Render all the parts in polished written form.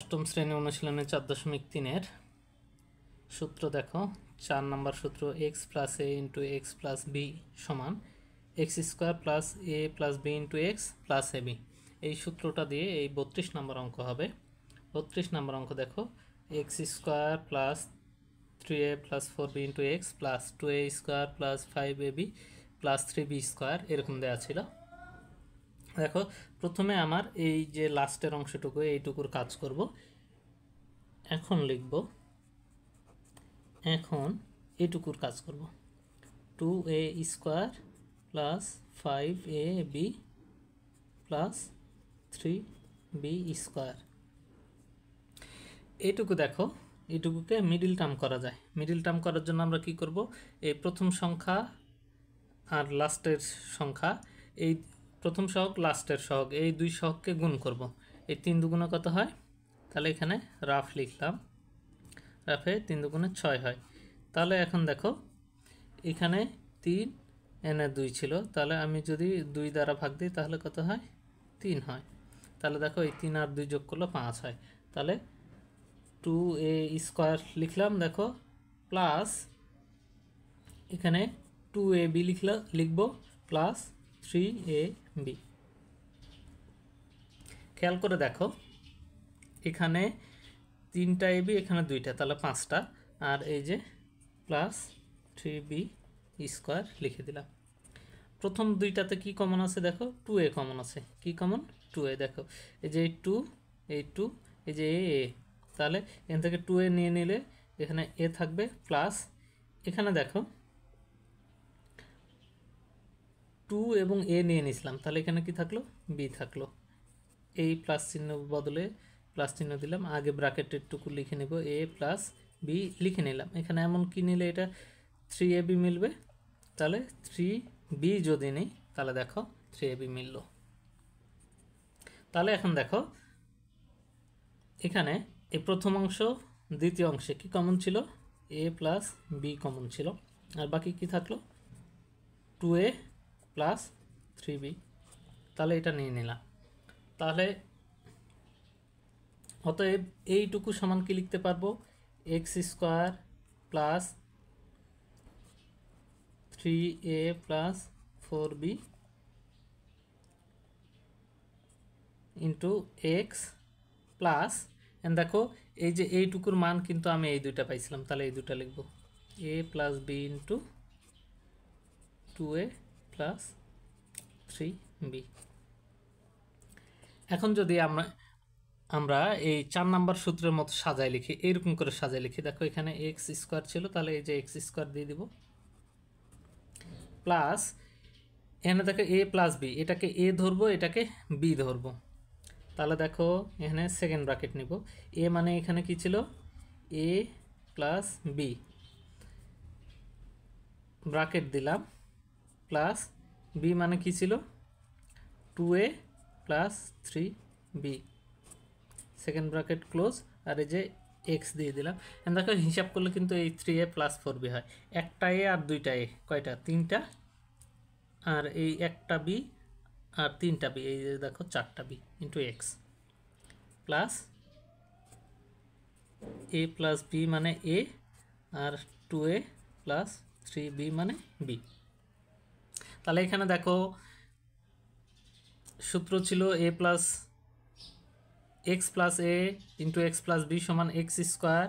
অষ্টম শ্রেণী অনুশীলনে 4.3-এর সূত্র দেখো। 4 নম্বর সূত্র x plus a into x plus b সমান x square plus a plus b into x plus a b. এই সূত্রটা দিয়ে এই 32 নম্বর অঙ্ক হবে। 32 নম্বর অঙ্ক দেখো, x square plus 3a plus 4b into x plus 2a square plus 5ab plus 3b square এরকম দেওয়া ছিল। দেখো, প্রথমে আমার এই যে লাস্টের অংশটুকু এইটুকুর কাজ করব। এখন লিখব, এখন এইটুকুর কাজ করব, 2a square plus 5ab plus 3b square. এইটুকু দেখো, এইটুকুকে মিডিল টার্ম করা যায়। মিডিল টার্ম করার জন্য আমরা কি করব, এই প্রথম সংখ্যা আর লাস্টের সংখ্যা, এই প্রথম সহগ লাস্টের সহগ, এই দুই সহগকে গুণ করব। এই 3 দুগুণে কত হয়, তাহলে এখানে রাফ লিখলাম, রাফে 3 দুগুণে 6 হয়। তাহলে এখন দেখো, এখানে 3 এনে 2 ছিল, তাহলে আমি যদি 2 দ্বারা ভাগ দিই তাহলে কত হয়, 3 হয়। তাহলে দেখো, এই 3 আর 2 যোগ করলে 5 হয়। তাহলে 2a স্কোয়ার লিখলাম দেখো, প্লাস এখানে 2ab লিখব প্লাস 3ab। খেয়াল করে দেখো, এখানে 3টা ab, এখানে 2টা, তাহলে 5টা, আর এই যে প্লাস 3b স্কোয়ার লিখে দিলাম। প্রথম দুইটাতে কি কমন আছে দেখো, 2a কমন আছে। কি কমন, 2a। দেখো, এই যে 2, এই 2, এই যে a, তাহলে এখান থেকে 2a নিয়ে নিলে এখানে a থাকবে, প্লাস এখানে দেখো 2 এবং a নিয়ে নিছিলাম, তাহলে এখানে কি থাকলো, b থাকলো। এই প্লাস চিহ্ন বদলে প্লাস চিহ্ন দিলাম, আগে ব্র্যাকেটের টুকু লিখে নেব, a প্লাস b লিখে নিলাম। এখানে এমন কি নিলে এটা 3ab মিলবে, তাহলে 3b যদি নেই তাহলে দেখো 3ab মিলল। তাহলে এখন দেখো, এখানে এই প্রথম অংশ দ্বিতীয় অংশে কি কমন ছিল, a প্লাস b কমন ছিল, আর বাকি কি থাকলো, 2a প্লাস 3b। তাহলে এটা নিয়ে নিলাম। তাহলে অতএব এইটুকু সমান কি লিখতে পারবো, x square plus 3a plus 4b into x plus, দেখো এই যে এইটুকুর মান কিন্তু আমি এই দুইটা পাইছিলাম, তাহলে এই দুটা লিখবো, a plus b into 2a plus 3b। এখন যদি আমরা এই 4 নাম্বার সূত্রের মতো সাজায় লিখি, এইরকম করে সাজায় লিখি। দেখো, এখানে এক্স স্কোয়ার ছিল, তাহলে এই যে এক্স স্কোয়ার দিয়ে দিব, প্লাস এখানে দেখো a প্লাস b, এটাকে a ধরবো, এটাকে b ধরবো। তাহলে দেখো, এখানে সেকেন্ড ব্র্যাকেট নিব, a মানে এখানে কি ছিল, a প্লাস b ব্র্যাকেট দিলাম, প্লাস b মানে কি ছিল, 2a plus 3b second bracket close, আর এই যে এক্স দিয়ে দিলাম। দেখো, হিসাব করলে কিন্তু এই 3a প্লাস 4b হয়। একটা a আর দুইটা a, কয়টা, 3টা, আর এই একটা b আর 3টা b, এই যে দেখো 4টা b into x plus a plus b মানে a, আর 2a প্লাস 3b মানে b। তাহলে এখানে দেখো, সূত্র ছিল a plus x plus a into x plus b সমান x square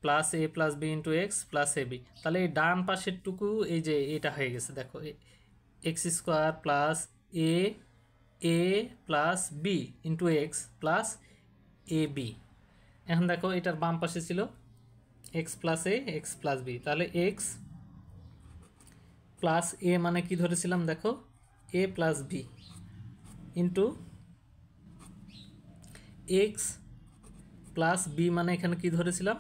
plus a plus b into x plus a b. তাহলে এই ডান পাশের টুকু এই যে এটা হয়ে গেছে, দেখো x square plus a plus b into x plus a b. এখন দেখো, এটার বাম পাশে ছিল x plus a x plus b, তাহলে এক্স প্লাস এ মানে কি ধরেছিলাম, দেখো a plus b into x plus b মানে এখানে কি ধরেছিলাম,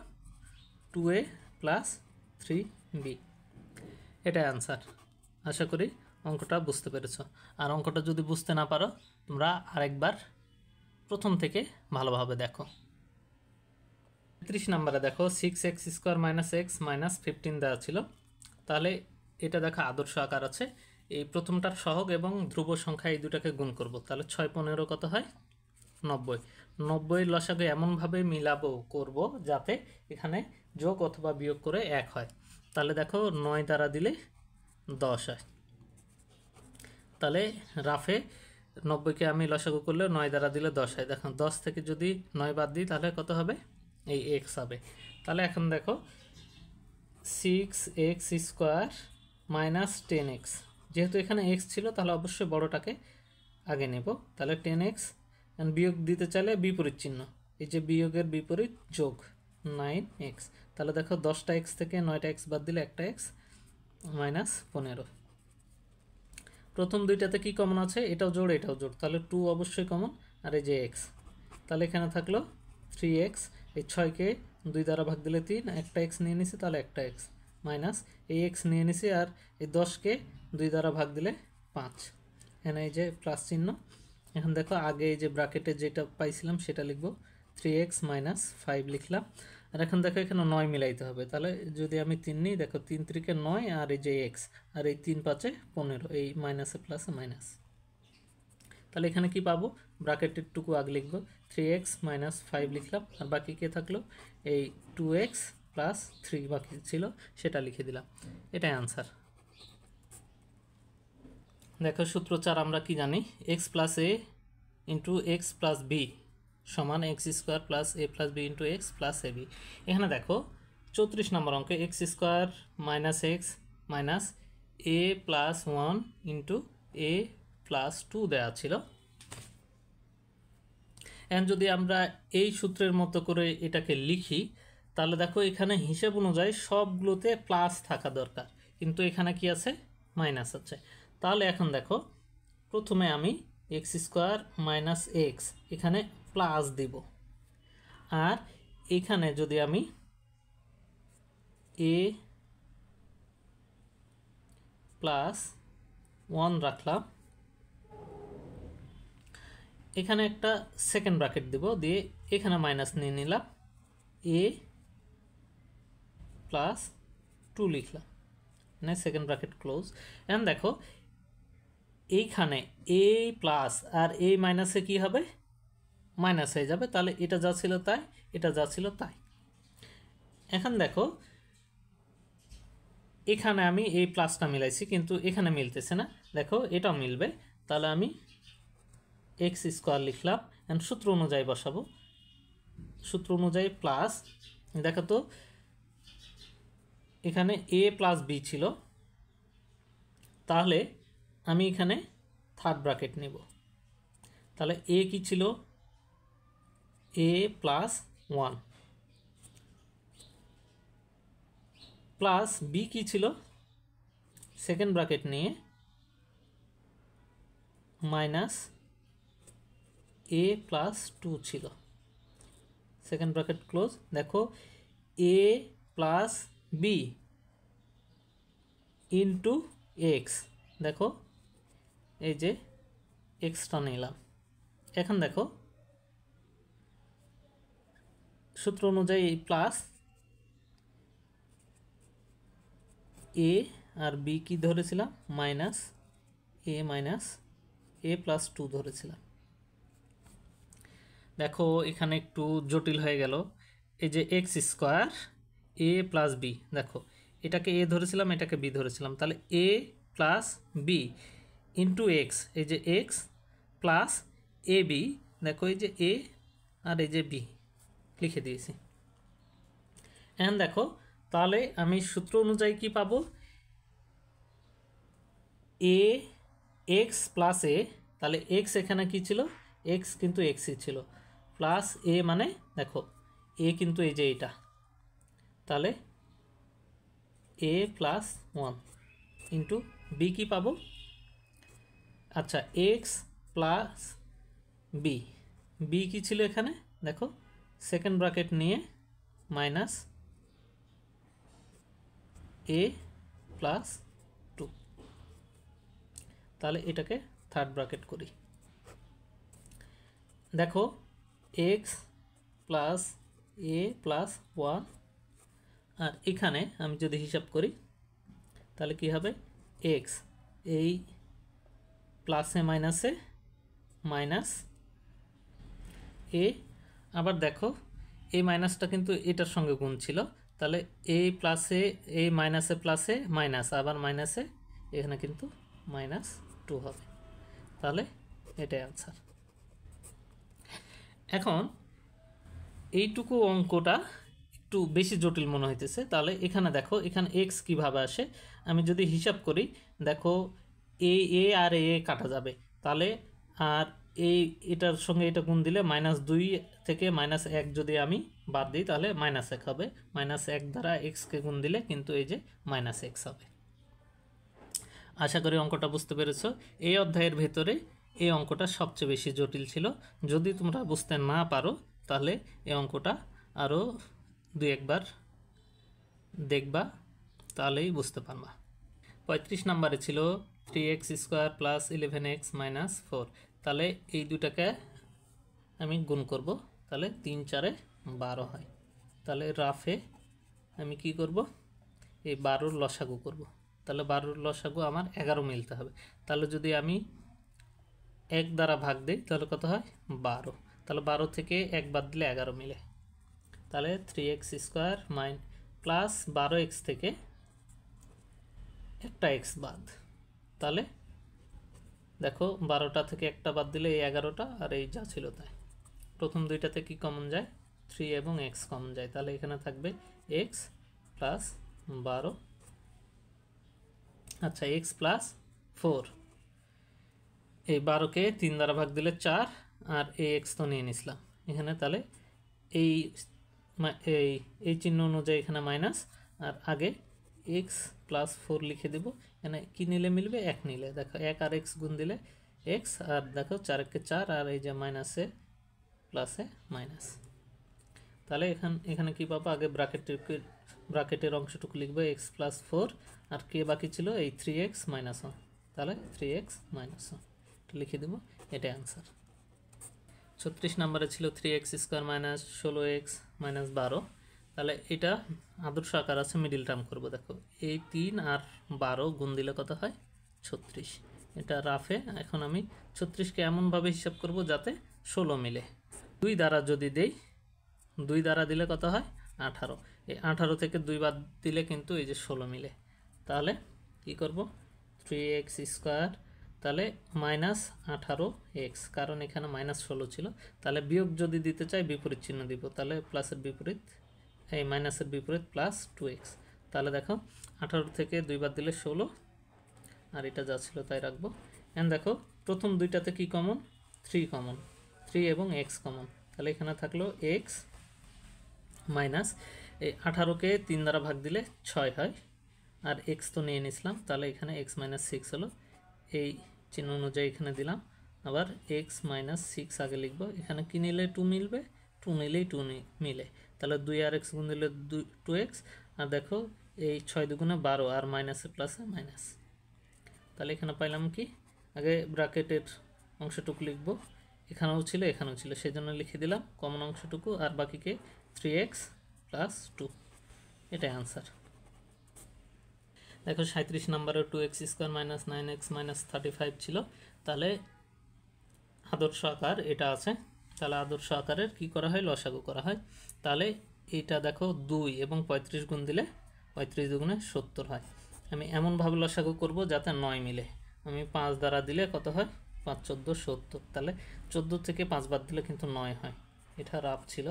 2a প্লাস 3b। এটাই আনসার। আশা করি অঙ্কটা বুঝতে পেরেছ। আর অঙ্কটা যদি বুঝতে না পারো, তোমরা আরেকবার প্রথম থেকে ভালোভাবে দেখো। 33 নম্বরে দেখো, 6x square minus x minus 15 দেওয়া ছিল। তাহলে এটা দেখো আদর্শ আকার আছে। এই প্রথমটার সহগ এবং ধ্রুব সংখ্যা এই দুটাকে গুণ করব, তাহলে 6 15 কত হয়, 90। 90 লসাগু এমনভাবে মিলাবো করব যাতে এখানে যোগ অথবা বিয়োগ করে 1 হয়। তাহলে দেখো 9 দ্বারা দিলে 10 হয়। তাহলে রাফে 90কে আমি লসাগু করলে 9 দ্বারা দিলে 10 হয়। দেখো 10 থেকে যদি 9 বাদ দিই তাহলে কত হবে? এই x হবে। তাহলে এখন দেখো 6x স্কোয়ার মাইনাস 10x, যেহেতু এখানে x ছিল তাহলে অবশ্যই বড়টাকে আগে নেব। তাহলে 10x, বিয়োগ দিতে চাইলে বিপরীত চিহ্ন, এই যে বিয়োগের বিপরীত যোগ 9x। তাহলে দেখো 10টা x থেকে 9টা x বাদ দিলে একটা x মাইনাস 15। প্রথম দুইটাতে কি কমন আছে? এটাও জোড় এটাও জোড়, তাহলে 2 অবশ্যই কমন, আর এই যে x। তাহলে এখানে থাকলো 3x, এই 6কে 2 দ্বারা ভাগ দিলে 3, একটা x নিয়ে নিছি তাহলে একটা x মাইনাস এই x নিয়ে নিছি, আর এই 10কে 2 দ্বারা ভাগ দিলে 5, এখানে এই যে প্লাস চিহ্ন। এখন দেখো আগে এই যে ব্র্যাকেটে যেটা পাইছিলাম সেটা লিখবো, 3x মাইনাস 5 লিখলাম। আর এখন দেখো এখানে 9 মিলাইতে হবে, তাহলে যদি আমি 3 নিই, দেখো 3 3-কে 9, আর এই যে x, আর এই 3 5-এ 15, এই মাইনাসে প্লাসে মাইনাস। তাহলে এখানে কি পাবো? ব্র্যাকেটের টুকু আগে লিখবো, 3x মাইনাস 5 লিখলাম, আর বাকি কে থাকলো? এই 2x প্লাস 3 বাকি ছিল সেটা লিখে দিলাম। এটাই আনসার। দেখো সূত্র 4 আমরা কি জানি? x plus a into x plus b সমান x square plus a plus b into x plus a b. এখানে দেখো 34 নম্বর অঙ্কে x square minus x minus a plus 1 into a plus 2 দেওয়া ছিল। এখন যদি আমরা এই সূত্রের মতো করে এটাকে লিখি, তাহলে দেখো এখানে হিসেব অনুযায়ী সবগুলোতে প্লাস থাকা দরকার, কিন্তু এখানে কি আছে? মাইনাস আছে। তাহলে এখন দেখো প্রথমে আমি এক্স স্কোয়ার মাইনাস এক্স এখানে প্লাস দিব, আর এখানে যদি আমি এ প্লাস 1 রাখলাম, এখানে একটা সেকেন্ড ব্র্যাকেট দিব, দিয়ে এখানে মাইনাস নিয়ে নিলাম, এ প্লাস 2 লিখলাম, মানে সেকেন্ড ব্র্যাকেট ক্লোজ। এখন দেখো এইখানে এ প্লাস আর এ মাইনাসে কি হবে? মাইনাস হয়ে যাবে, তাহলে এটা যা ছিল তাই, এটা যা ছিল তাই। এখন দেখো এখানে আমি এই প্লাসটা মিলাইছি কিন্তু এখানে মিলতেছে না, দেখো এটাও মিলবে। তাহলে আমি এক্স স্কোয়ার লিখলাম, এন্ড সূত্র অনুযায়ী বসাবো, সূত্র অনুযায়ী প্লাস। দেখো তো এখানে এ প্লাস বি ছিল, তাহলে আমি এখানে থার্ড ব্র্যাকেট নেব। তাহলে এ কি ছিল? এ প্লাস 1 প্লাস বি কি ছিল? সেকেন্ড ব্র্যাকেট নিয়ে মাইনাস এ প্লাস 2 ছিল, সেকেন্ড ব্র্যাকেট ক্লোজ। দেখো a plus b into x, দেখো এই যে এক্সটা নিলাম। এখন দেখো সূত্র অনুযায়ী প্লাস এ আর বি কি ধরেছিলাম? Minus A minus a plus 2 ধরেছিলাম। দেখো এখানে একটু জটিল হয়ে গেল, এই যে এক্স স্কোয়ার এ প্লাস বি, দেখো এটাকে এ ধরেছিলাম এটাকে বি ধরেছিলাম, তাহলে এ প্লাস বি ইন্টু এক্স, এই যে এক্স প্লাস এ বি, দেখো এই যে এ আর এই যে বি লিখে দিয়েছি। এখন দেখো তাহলে আমি সূত্র অনুযায়ী কি পাবো? এ এক্স প্লাস এ, তাহলে এক্স এখানে কি ছিল? এক্স কিন্তু এক্সই ছিল, প্লাস এ মানে দেখো এ কিন্তু এই যে এইটা, তাহলে এ প্লাস 1 ইন্টু বি কি পাবো? আচ্ছা এক্স প্লাস বি, বি কি ছিল এখানে? দেখো সেকেন্ড ব্র্যাকেট নিয়ে মাইনাস এ প্লাস 2, তাহলে এটাকে থার্ড ব্র্যাকেট করি। দেখো এক্স প্লাস এ প্লাস 1, আর এখানে আমি যদি হিসাব করি তাহলে কি হবে? এক্স এই প্লাসে মাইনাসে মাইনাস এ, আবার দেখো এই মাইনাসটা কিন্তু এটার সঙ্গে গুণ ছিল, তাহলে এ প্লাসে এ মাইনাসে প্লাসে মাইনাস, আবার মাইনাসে এখানে কিন্তু -2 হবে। তাহলে এটাই আনসার। এখন এইটুকু অঙ্কটা একটু বেশি জটিল মনে হইতেছে। তাহলে এখানে দেখো, এখানে এক্স কিভাবে আসে আমি যদি হিসাব করি, দেখো এ এ আর এ কাটা যাবে, তাহলে আর এই এটার সঙ্গে এটা গুণ দিলে -2 থেকে -1 যদি আমি বাদ দিই তাহলে -1 হবে। -1 দ্বারা এক্সকে গুণ দিলে কিন্তু এই যে -x হবে। আশা করি অঙ্কটা বুঝতে পেরেছো। এই অধ্যায়ের ভেতরে এই অঙ্কটা সবচেয়ে বেশি জটিল ছিল। যদি তোমরা বুঝতে না পারো তাহলে এই অঙ্কটা আরও 2-1 বার দেখবা, তাহলেই বুঝতে পারবা। 35 নম্বরে ছিল 3x² + 11x - 4। তাহলে এই দুটাকে আমি গুণ করব, তাহলে 3 4 12 হয়। তাহলে রাফে আমি কি করব, এই 12-র লসাগু করব। তাহলে 12-র লসাগু আমার 11 মিলতে হবে। তাহলে যদি আমি 1 দ্বারা ভাগ দিই তাহলে কত হয়, 12। তাহলে 12 থেকে 1 বাদ দিলে 11 মিলে। তাহলে 3x² প্লাস 12x থেকে একটা x বাদ, তাহলে দেখো 12টা থেকে একটা বাদ দিলে এই 11টা, আর এই যা ছিল তাই। প্রথম দুইটাতে কি কমন যায়, 3 এবং x কমন যায়, তাহলে এখানে থাকবে x প্লাস 12, আচ্ছা x প্লাস 4। এই 12কে 3 দ্বারা ভাগ দিলে 4, আর এই x তো নিয়ে নিছিলাম এখানে। তাহলে এই এই এই চিহ্ন অনুযায়ী এখানে মাইনাস, আর আগে x প্লাস 4 লিখে দেব। এখানে কি নিলে মিলবে, 1 নিলে, দেখো 1 আর x গুণ দিলে x, আর দেখো 4 কে 4, আর এই যে মাইনাসে প্লাসে মাইনাস। তাহলে এখানে কি পাবো, আগে ব্র্যাকেটের অংশটুকু লিখবে x প্লাস 4, আর কে বাকি ছিল এই 3x - 1, তাহলে 3x - 1 লিখে দেবো, এটাই আনসার। 36 নম্বরে ছিল 3x² - 16x - 12। তাহলে এটা আদর্শ আকার আছে, মিডিল টার্ম করব। দেখো এই 3 আর 12 গুণ দিলে কত হয়, 36। এটা রাফে এখন আমি 36কে এমনভাবে হিসাব করব যাতে 16 মিলে। 2 দ্বারা যদি দেই, 2 দ্বারা দিলে কত হয়, 18। এই 18 থেকে 2 বাদ দিলে কিন্তু এই যে 16 মিলে। তাহলে কি করব, 3x², তাহলে -18x, কারণ এখানে -16 ছিল। তাহলে বিয়োগ যদি দিতে চাই বিপরীত চিহ্ন দিব, তাহলে প্লাসের বিপরীত, এই মাইনাসের বিপরীত +2x। তাহলে দেখো 18 থেকে 2 বাদ দিলে 16, আর এটা যা ছিল তাই রাখবো। এন্ড দেখো প্রথম দুইটাতে কি কমন, 3 কমন, 3 এবং x কমন। তাহলে এখানে থাকলো x মাইনাস এই 18কে 3 দ্বারা ভাগ দিলে 6 হয়, আর x তো নিয়ে নিছিলাম, তাহলে এখানে x - 6 হলো। এই চিহ্ন অনুযায়ী এখানে দিলাম, আবার x - 6 আগে লিখবো। এখানে কি নিলে 2 মিলবে, 2 নিলেই 2 মিলে। তাহলে 2 আর x গুণ দিলে 2x, আর দেখো এই 6 দুগুণে 12, আর মাইনাসে প্লাসে মাইনাস। তাহলে এখানে পাইলাম কি, আগে ব্র্যাকেটের অংশটুকু লিখবো, এখানেও ছিল এখানেও ছিল, সেজন্য লিখে দিলাম কমন অংশটুকু, আর বাকিকে 3x + 2, এটাই আনসার। দেখো 37 নম্বরে 2x² - 9x - 35 ছিল। তাহলে আদর্শ আকার এটা আছে। তাহলে আদর্শ আকারের কি করা হয়, লসাগু করা হয়। তাহলে এইটা দেখো 2 এবং 35 গুণ দিলে 35 দুগুণে 70 হয়। আমি এমনভাবে লসাগু করব যাতে 9 মিলে। আমি 5 দ্বারা দিলে কত হয়, 5 14 70। তাহলে 14 থেকে 5 বাদ দিলে কিন্তু 9 হয়। এটা রাফ ছিল।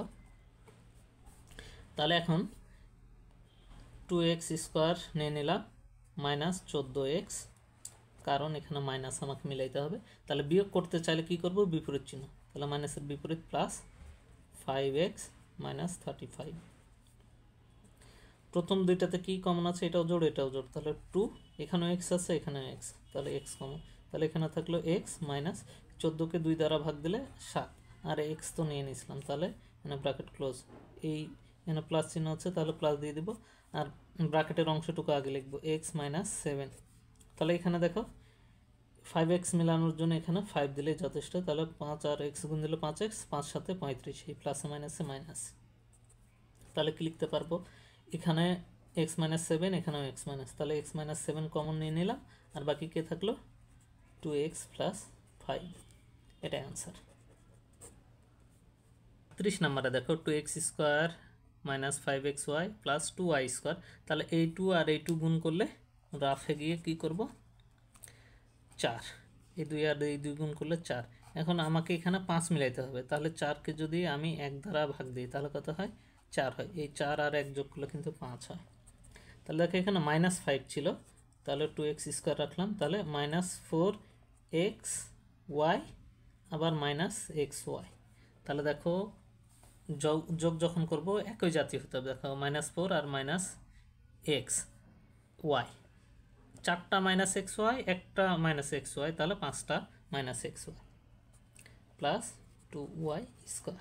তাহলে এখন 2x² নিয়ে নিলাম -14x, কারণ এখানে মাইনাস আমাকে মিলাইতে হবে। তাহলে বিয়োগ করতে চাইলে কি করব, বিপরীত চিহ্ন। তাহলে মাইনাসের বিপরীত +5x - 35। প্রথম দুইটাতে কি কমন আছে, এটাও জোড় এটাও জোড়, তাহলে 2, এখানেও x আছে এখানেও x, তাহলে x কমন। তাহলে এখানে থাকলো x মাইনাস 14কে 2 দ্বারা ভাগ দিলে 7, আর x তো নিয়ে নিছিলাম, তাহলে এখানে ব্র্যাকেট ক্লোজ। এই এখানে প্লাস চিহ্ন আছে, তাহলে প্লাস দিয়ে দিব, আর ব্র্যাকেটের অংশটুকু আগে লিখবো x - 7। তাহলে এখানে দেখো 5x মেলানোর জন্য এখানে 5 দিলেই যথেষ্ট। তাহলে 5 আর x গুণ দিলে 5x, 5 সাথে 35, এই প্লাসে মাইনাসে মাইনাস। তাহলে কি লিখতে পারবো, এখানে x - 7, এখানেও x মাইনাস, তাহলে x - 7 কমন নিয়ে নিলাম, আর বাকি কে থাকলো 2x + 5, এটাই আনসার। 30 নম্বরে দেখো 2x² minus 5xy plus 2y²। তাহলে এই 2 আর এই 2 গুণ করলে রাফে গিয়ে কি করব 4, এই 2 আর এই 2 গুণ করলে 4। এখন আমাকে এখানে 5 মিলাইতে হবে, তাহলে 4কে যদি আমি 1 দ্বারা ভাগ দিই তাহলে কত হয় 4 হয়। এই 4 আর 1 যোগ করলে কিন্তু 5 হয়। তাহলে দেখো এখানে -5 ছিল, তাহলে 2x² রাখলাম, তাহলে -4xy আবার -xy। তাহলে দেখো যোগ যখন করব একই জাতীয় হতে হবে। দেখো -4 আর -xy, 4টা -xy, একটা -xy, তাহলে 5টা -xy প্লাস 2y²।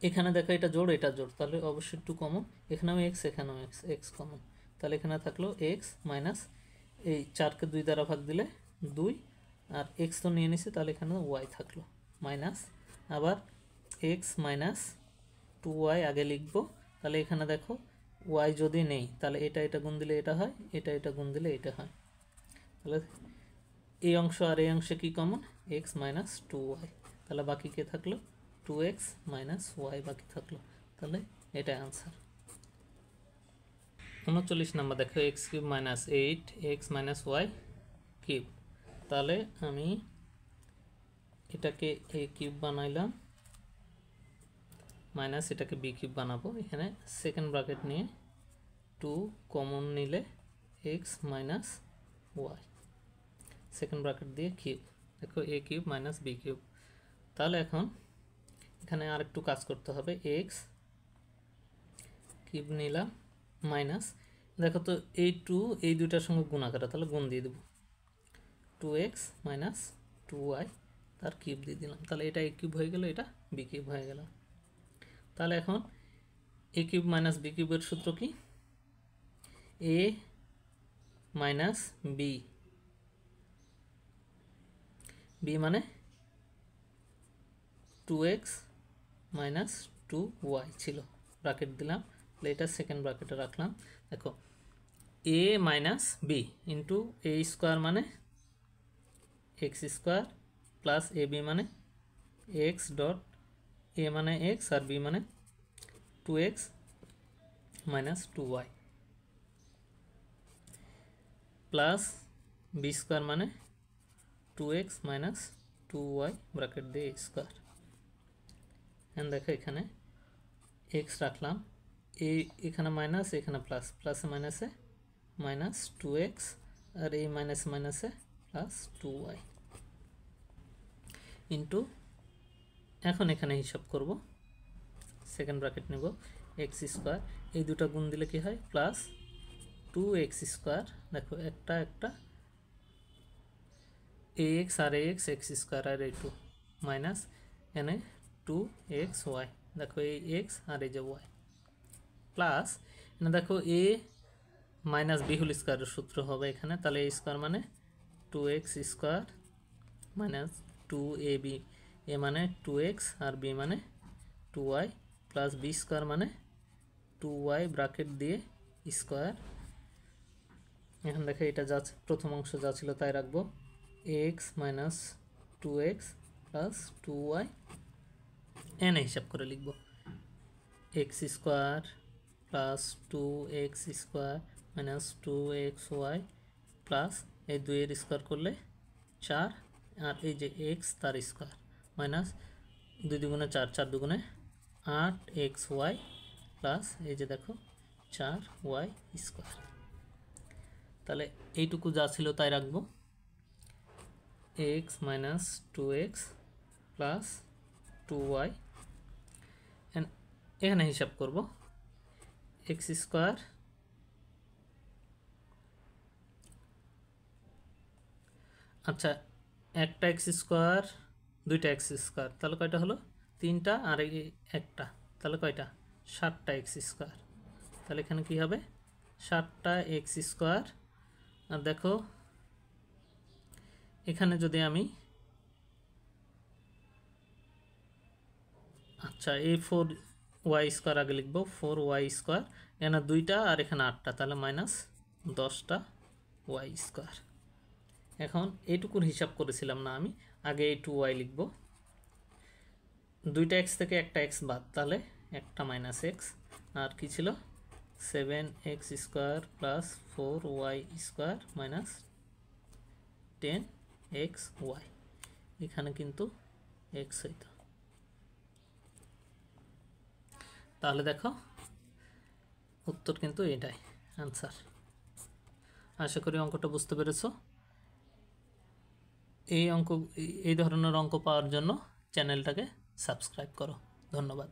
এখানে দেখো এটা জোড় এটা জোড়, তাহলে অবশ্যই 2 কমন, এখানেও x এখানেও x কমন, তাহলে এখানে থাকলো x মাইনাস এই 4কে 2 দ্বারা ভাগ দিলে 2 আর x তো নিয়ে নিছি, তাহলে এখানে y থাকলো মাইনাস আবার x মাইনাস 2y আগে লিখবো। তাহলে এখানে দেখো y যদি নেই তাহলে এটা গুণ দিলে এটা হয়, এটা গুণ দিলে এটা হয়। তাহলে এই অংশ আর এই অংশে কি কমন x মাইনাস 2y, তাহলে বাকি কে থাকলো 2x মাইনাস y বাকি থাকলো। তাহলে এটাই আনসার। 39 নাম্বার দেখো x³ minus 8x minus y cube. তাহলে আমি এটাকে a³ বানাইলাম মাইনাস এটাকে b³ বানাবো। এখানে সেকেন্ড ব্র্যাকেট নিয়ে 2 কমন নিলে x minus y, second bracket দিয়ে কিউব, দেখো a³ মাইনাস b³। তাহলে এখন এখানে আর একটু কাজ করতে হবে, x³ নিলাম মাইনাস, দেখো তো এই 2 এই দুইটার সঙ্গে গুণ আকারে, তাহলে গুণ দিয়ে দেব 2x মাইনাস 2y তার কিউব দিয়ে দিলাম, তাহলে এটা a³ হয়ে গেল, এটা b³ হয়ে গেল। তাহলে এখন a³ মাইনাস b³ এর সূত্র কি a মাইনাস b মানে 2x মাইনাস 2y ছিল, ব্র্যাকেট দিলাম, তাহলে এটা সেকেন্ড ব্র্যাকেটে রাখলাম। দেখো a minus b into a² মানে x² প্লাস ab মানে x ডট a মানে x আর b মানে 2x minus 2y plus b² মানে 2x মাইনাস 2y ব্র্যাকেট দিয়ে স্কোয়ার। দেখো এখানে x রাখলাম, এখানে মাইনাস এখানে প্লাস, প্লাসে মাইনাসে মাইনাস 2x আর এই মাইনাস মাইনাসে প্লাস 2y ইন্টু, এখন এখানে হিসাব করব, সেকেন্ড ব্র্যাকেট নেব x², এই দুটো গুণ দিলে কি হয় প্লাস 2x², দেখো একটা ax আর ax x² আর এই 2 মাইনাস এনে 2xy, দেখো এই x আর এই যে y প্লাস এখানে দেখো a মাইনাস b হোল স্কোয়ারের সূত্র হবে এখানে, তাহলে a² মানে 2x² মাইনাস 2ab, a মানে 2x আর b মানে 2y প্লাস b² মানে 2y ব্র্যাকেট দিয়ে স্কোয়ার। এখন দেখো এটা যা প্রথম অংশ যা ছিল তাই রাখবো, x minus 2x plus 2y, এনে হিসাব করে লিখব x² plus 2x² minus 2xy plus এই 2 এর স্কোয়ার করলে 4 আর এই যে x তার স্কোয়ার মাইনাস 2 দুগুণে 4, 4 দুগুণে 8xy প্লাস এই যে দেখো 4y²। তাহলে এইটুকু যা ছিল তাই রাখবো, x minus 2x plus 2y, এখানে হিসাব করব x², আচ্ছা একটা x² দুইটা x², তাহলে কয়টা হলো 3টা আর একটা, তাহলে কয়টা 7টা x², তাহলে এখানে কি হবে 7টা x²। আর দেখো এখানে যদি আমি, আচ্ছা এই 4y² আগে লিখবো, 4y², এখানে 2টা আর এখানে 8টা, তাহলে মাইনাস 10টা y²। এখন এইটুকুর হিসাব করেছিলাম না আমি, আগে এই 2y লিখব, দুইটা এক্স থেকে একটা এক্স বাদ, তাহলে একটা মাইনাস এক্স, আর কি ছিল 7x square plus 4y square minus 10xy, এখানে কিন্তু এক্স হইতো। তাহলে দেখো উত্তর কিন্তু এটাই আনসার। আশা করি অঙ্কটা বুঝতে পেরেছো। এই ধরনের অঙ্ক পাওয়ার জন্য চ্যানেলটাকে সাবস্ক্রাইব করো। ধন্যবাদ।